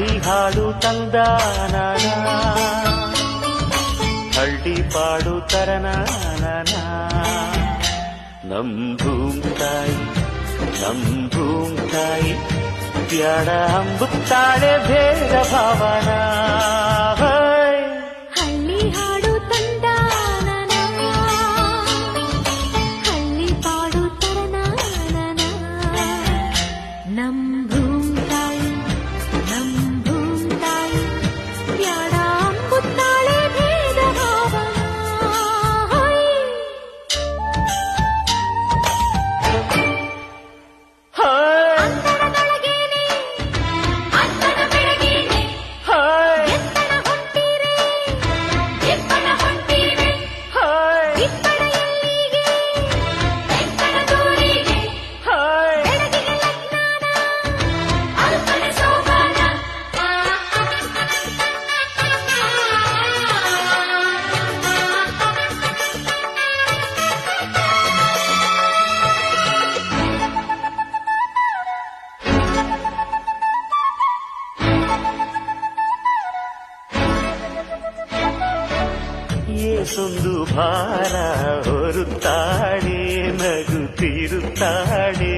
ಹಳ್ಳಿ ಹಾಡು ತಂದಾನ, ಹಳ್ಳಿ ಪಾಡು ತರನಾನ. ನಮ್ ಭೂಮ್ತಾಯಿ ನಮ್ ಭೂಮ್ತಾಯಿ ಬ್ಯಾಡ ಅಂಬುತ್ತಾಳೆ ಭೇದ ಭಾವನ. ಹಳ್ಳಿ ಹಾಡು ತಂದಾನ, ಹಳ್ಳಿ ಪಾಡು ತರನಾನ. ನಮ್ ಭೂಮ್ತಾಯಿ ನಮ್ ಭೂಮ್ತಾಯಿ ಬ್ಯಾಡ ಅಂಬುತ್ತಾಳೆ ಭೇದ ಭಾವನ. ಏಸೊಂದು ಭಾರ ಹೊರುತ್ತಾಳೆ, ನಗುತ್ತಿರುತ್ತಾಳೆ.